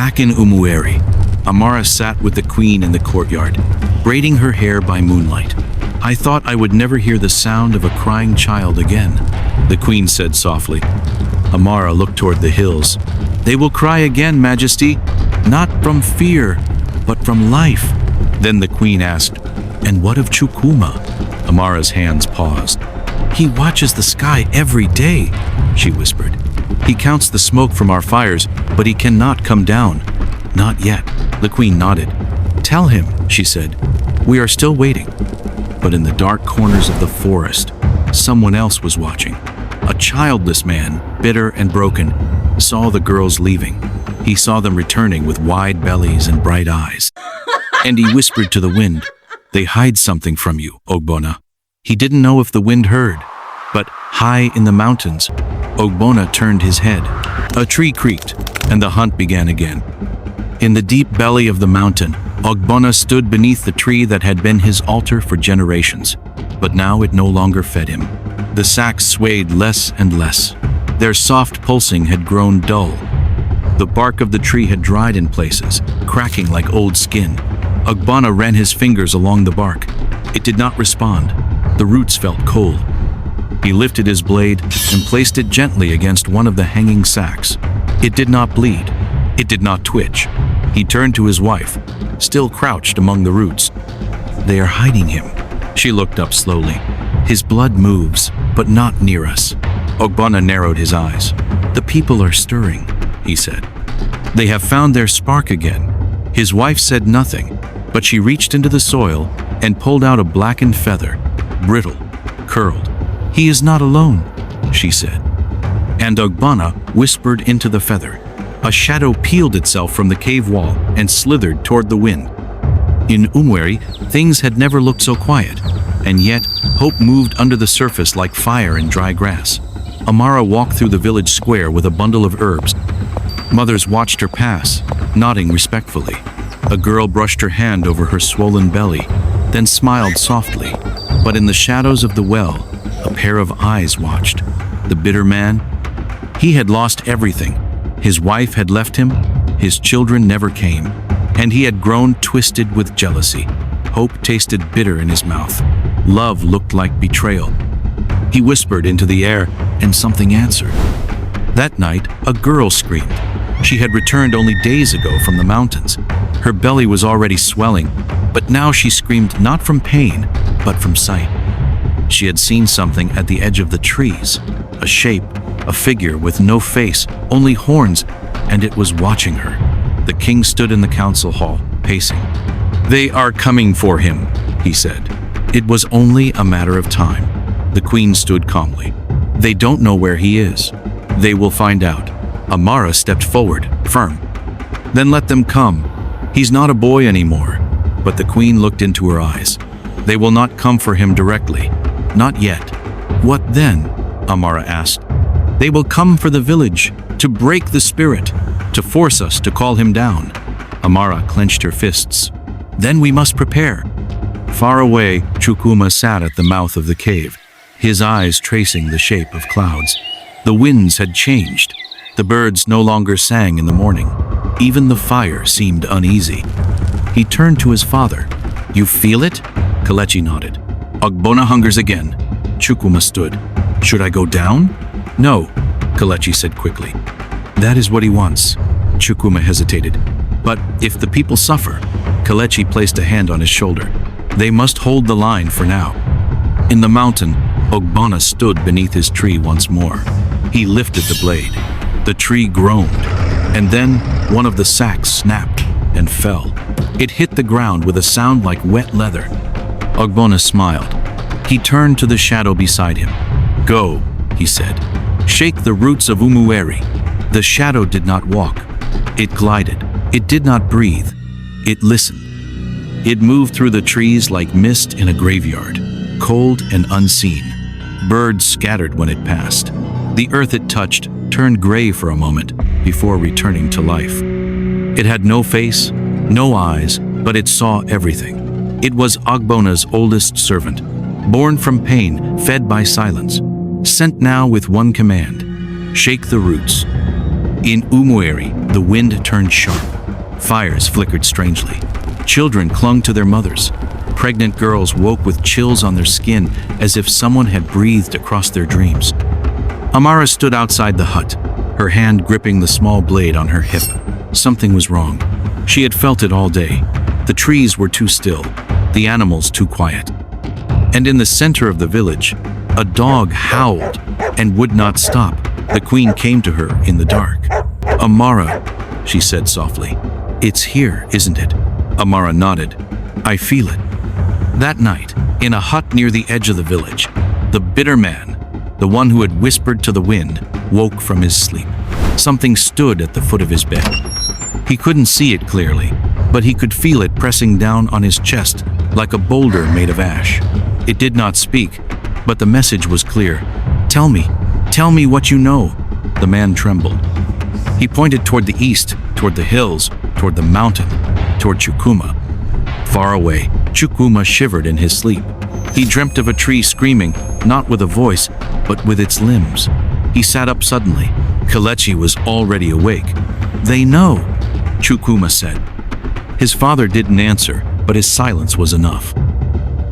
Back in Umueri, Amara sat with the queen in the courtyard, braiding her hair by moonlight. I thought I would never hear the sound of a crying child again, the queen said softly. Amara looked toward the hills. They will cry again, Majesty, not from fear, but from life. Then the queen asked, and what of Chukuma? Amara's hands paused. He watches the sky every day, she whispered. He counts the smoke from our fires, but he cannot come down. Not yet, the queen nodded. Tell him, she said. We are still waiting. But in the dark corners of the forest, someone else was watching. A childless man, bitter and broken, saw the girls leaving. He saw them returning with wide bellies and bright eyes. And he whispered to the wind, they hide something from you, Ogbonna. He didn't know if the wind heard, but high in the mountains, Ogbonna turned his head. A tree creaked, and the hunt began again. In the deep belly of the mountain, Ogbonna stood beneath the tree that had been his altar for generations, but now it no longer fed him. The sacks swayed less and less. Their soft pulsing had grown dull. The bark of the tree had dried in places, cracking like old skin. Ogbonna ran his fingers along the bark. It did not respond. The roots felt cold. He lifted his blade and placed it gently against one of the hanging sacks. It did not bleed. It did not twitch. He turned to his wife, still crouched among the roots. They are hiding him. She looked up slowly. His blood moves, but not near us. Ogbonna narrowed his eyes. The people are stirring, he said. They have found their spark again. His wife said nothing, but she reached into the soil and pulled out a blackened feather, brittle, curled. He is not alone, she said. And Ogbonna whispered into the feather. A shadow peeled itself from the cave wall and slithered toward the wind. In Umueri, things had never looked so quiet, and yet hope moved under the surface like fire in dry grass. Amara walked through the village square with a bundle of herbs. Mothers watched her pass, nodding respectfully. A girl brushed her hand over her swollen belly, then smiled softly. But in the shadows of the well, a pair of eyes watched. The bitter man? He had lost everything. His wife had left him, his children never came, and he had grown twisted with jealousy. Hope tasted bitter in his mouth. Love looked like betrayal. He whispered into the air, and something answered. That night, a girl screamed. She had returned only days ago from the mountains. Her belly was already swelling, but now she screamed not from pain, but from sight. She had seen something at the edge of the trees, a shape, a figure with no face, only horns, and it was watching her. The king stood in the council hall, pacing. They are coming for him, he said. It was only a matter of time. The queen stood calmly. They don't know where he is. They will find out. Amara stepped forward, firm. Then let them come. He's not a boy anymore. But the queen looked into her eyes. They will not come for him directly. Not yet. What then? Amara asked. They will come for the village, to break the spirit, to force us to call him down. Amara clenched her fists. Then we must prepare. Far away, Chukuma sat at the mouth of the cave, his eyes tracing the shape of clouds. The winds had changed. The birds no longer sang in the morning. Even the fire seemed uneasy. He turned to his father. You feel it? Kelechi nodded. Ogbonna hungers again. Chukuma stood. Should I go down? No, Kelechi said quickly. That is what he wants. Chukuma hesitated. But if the people suffer, Kelechi placed a hand on his shoulder. They must hold the line for now. In the mountain, Ogbonna stood beneath his tree once more. He lifted the blade. The tree groaned, and then one of the sacks snapped and fell. It hit the ground with a sound like wet leather. Ogbonna smiled. He turned to the shadow beside him. Go, he said. Shake the roots of Umueri. The shadow did not walk. It glided. It did not breathe. It listened. It moved through the trees like mist in a graveyard, cold and unseen. Birds scattered when it passed. The earth it touched turned gray for a moment before returning to life. It had no face, no eyes, but it saw everything. It was Ogbonna's oldest servant, born from pain, fed by silence, sent now with one command: shake the roots. In Umueri, the wind turned sharp. Fires flickered strangely. Children clung to their mothers. Pregnant girls woke with chills on their skin as if someone had breathed across their dreams. Amara stood outside the hut, her hand gripping the small blade on her hip. Something was wrong. She had felt it all day. The trees were too still, the animals too quiet. And in the center of the village, a dog howled and would not stop. The queen came to her in the dark. "Amara," she said softly. "It's here, isn't it?" Amara nodded. "I feel it." That night, in a hut near the edge of the village, the bitter man, the one who had whispered to the wind, woke from his sleep. Something stood at the foot of his bed. He couldn't see it clearly, but he could feel it pressing down on his chest like a boulder made of ash. It did not speak, but the message was clear. Tell me what you know." The man trembled. He pointed toward the east, toward the hills, toward the mountain, toward Chukuma. Far away, Chukuma shivered in his sleep. He dreamt of a tree screaming, not with a voice, but with its limbs. He sat up suddenly. Kelechi was already awake. "They know," Chukuma said. His father didn't answer, but his silence was enough.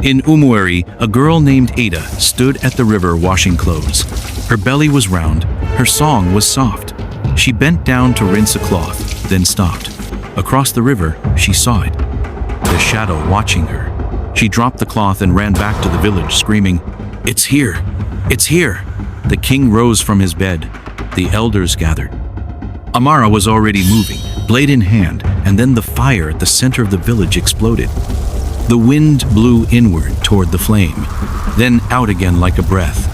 In Umueri, a girl named Ada stood at the river washing clothes. Her belly was round, her song was soft. She bent down to rinse a cloth, then stopped. Across the river, she saw it. The shadow watching her. She dropped the cloth and ran back to the village, screaming, "It's here! It's here!" The king rose from his bed. The elders gathered. Amara was already moving, blade in hand, and then the fire at the center of the village exploded. The wind blew inward toward the flame, then out again like a breath,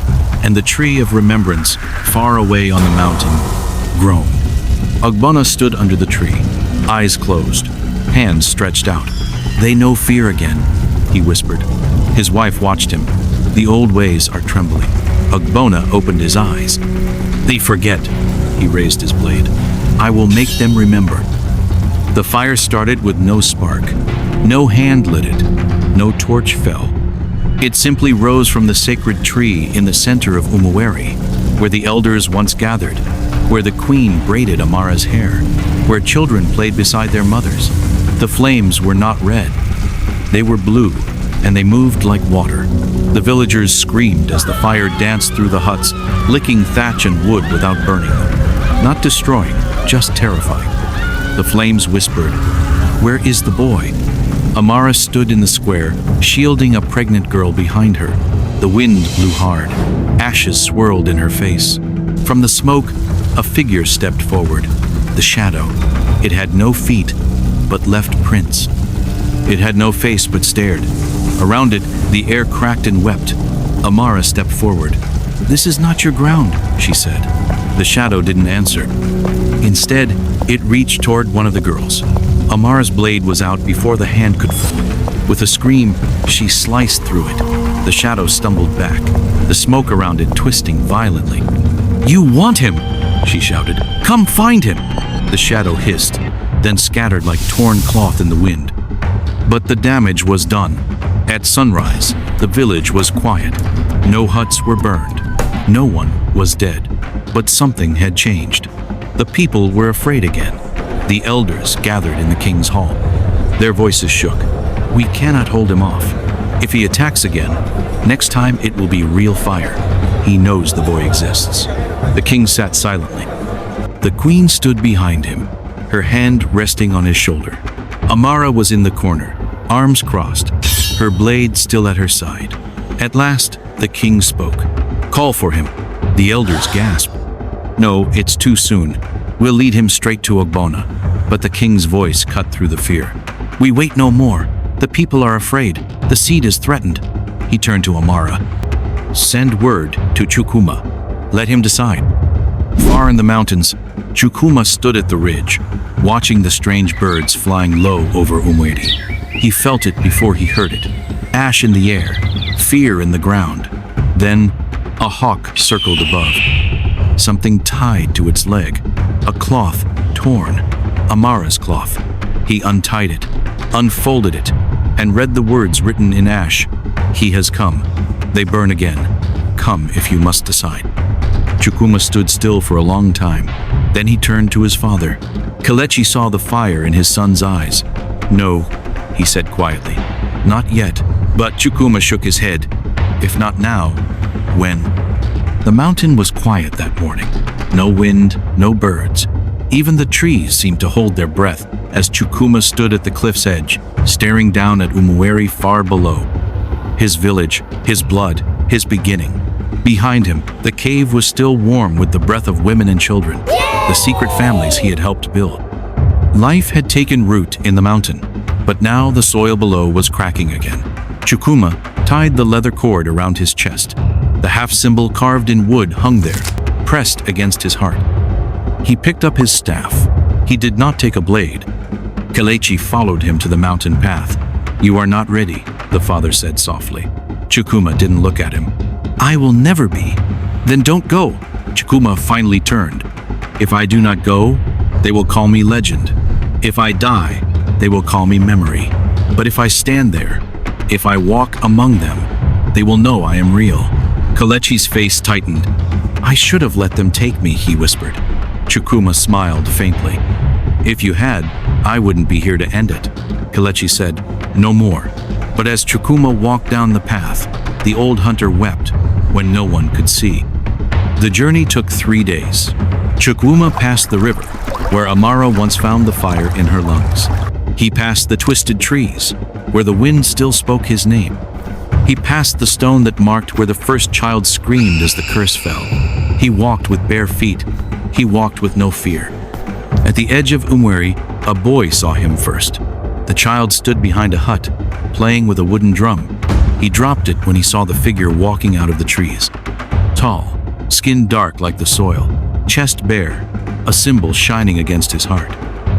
and the tree of remembrance, far away on the mountain, groaned. Ogbonna stood under the tree, eyes closed, hands stretched out. "They know fear again," he whispered. His wife watched him. "The old ways are trembling." Ogbonna opened his eyes. "They forget," he raised his blade. "I will make them remember." The fire started with no spark. No hand lit it. No torch fell. It simply rose from the sacred tree in the center of Umueri, where the elders once gathered, where the queen braided Amara's hair, where children played beside their mothers. The flames were not red. They were blue, and they moved like water. The villagers screamed as the fire danced through the huts, licking thatch and wood without burning them. Not destroying, just terrifying. The flames whispered, "Where is the boy?" Amara stood in the square, shielding a pregnant girl behind her. The wind blew hard. Ashes swirled in her face. From the smoke, a figure stepped forward. The shadow. It had no feet, but left prints. It had no face but stared. Around it, the air cracked and wept. Amara stepped forward. "This is not your ground," she said. The shadow didn't answer. Instead, it reached toward one of the girls. Amara's blade was out before the hand could fall. With a scream, she sliced through it. The shadow stumbled back, the smoke around it twisting violently. "You want him!" she shouted. "Come find him!" The shadow hissed, then scattered like torn cloth in the wind. But the damage was done. At sunrise, the village was quiet. No huts were burned. No one was dead. But something had changed. The people were afraid again. The elders gathered in the king's hall. Their voices shook. "We cannot hold him off. If he attacks again, next time it will be real fire. He knows the boy exists." The king sat silently. The queen stood behind him, her hand resting on his shoulder. Amara was in the corner, arms crossed, her blade still at her side. At last, the king spoke. "Call for him." The elders gasped. "No, it's too soon. We'll lead him straight to Ogbonna." But the king's voice cut through the fear. "We wait no more. The people are afraid. The seed is threatened." He turned to Amara. "Send word to Chukuma. Let him decide." Far in the mountains, Chukuma stood at the ridge, watching the strange birds flying low over Umueri. He felt it before he heard it. Ash in the air, fear in the ground. Then, a hawk circled above. Something tied to its leg. A cloth torn. Amara's cloth. He untied it, unfolded it, and read the words written in ash. "He has come. They burn again. Come if you must decide." Chukuma stood still for a long time. Then he turned to his father. Kelechi saw the fire in his son's eyes. "No," he said quietly. "Not yet." But Chukwuma shook his head. "If not now, when?" The mountain was quiet that morning. No wind, no birds. Even the trees seemed to hold their breath as Chukwuma stood at the cliff's edge, staring down at Umueri far below. His village, his blood, his beginning. Behind him, the cave was still warm with the breath of women and children, the secret families he had helped build. Life had taken root in the mountain, but now the soil below was cracking again. Chukwuma tied the leather cord around his chest. The half symbol carved in wood hung there, pressed against his heart. He picked up his staff. He did not take a blade. Kelechi followed him to the mountain path. "You are not ready," the father said softly. Chukwuma didn't look at him. "I will never be." "Then don't go." Chukwuma finally turned. "If I do not go, they will call me legend. If I die, they will call me memory. But if I stand there, if I walk among them, they will know I am real." Kelechi's face tightened. "I should have let them take me," he whispered. Chukwuma smiled faintly. "If you had, I wouldn't be here to end it." Kelechi said, "No more." But as Chukwuma walked down the path, the old hunter wept when no one could see. The journey took 3 days. Chukwuma passed the river, where Amara once found the fire in her lungs. He passed the twisted trees, where the wind still spoke his name. He passed the stone that marked where the first child screamed as the curse fell. He walked with bare feet. He walked with no fear. At the edge of Umweri, a boy saw him first. The child stood behind a hut, playing with a wooden drum. He dropped it when he saw the figure walking out of the trees. Tall, skin dark like the soil, chest bare, a symbol shining against his heart.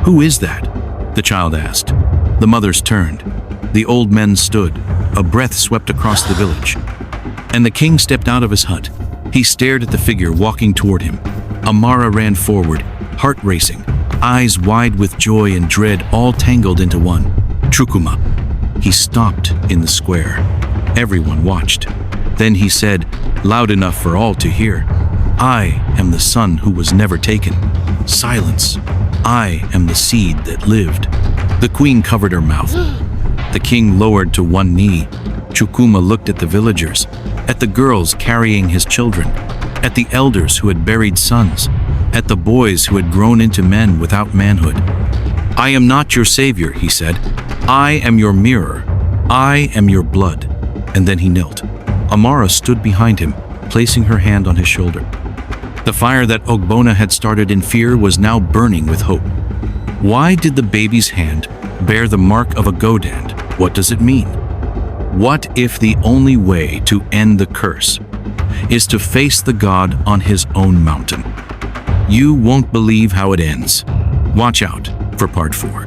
"Who is that?" the child asked. The mothers turned. The old men stood. A breath swept across the village. And the king stepped out of his hut. He stared at the figure walking toward him. Amara ran forward, heart racing, eyes wide with joy and dread all tangled into one. "Chukwuma." He stopped in the square. Everyone watched. Then he said, loud enough for all to hear, "I am the son who was never taken." Silence. "I am the seed that lived." The queen covered her mouth. The king lowered to one knee. Chukwuma looked at the villagers, at the girls carrying his children, at the elders who had buried sons, at the boys who had grown into men without manhood. "I am not your savior," he said. "I am your mirror. I am your blood." And then he knelt. Amara stood behind him, placing her hand on his shoulder. The fire that Ogbona had started in fear was now burning with hope. Why did the baby's hand bear the mark of a godand? What does it mean? What if the only way to end the curse is to face the god on his own mountain? You won't believe how it ends. Watch out for part 4.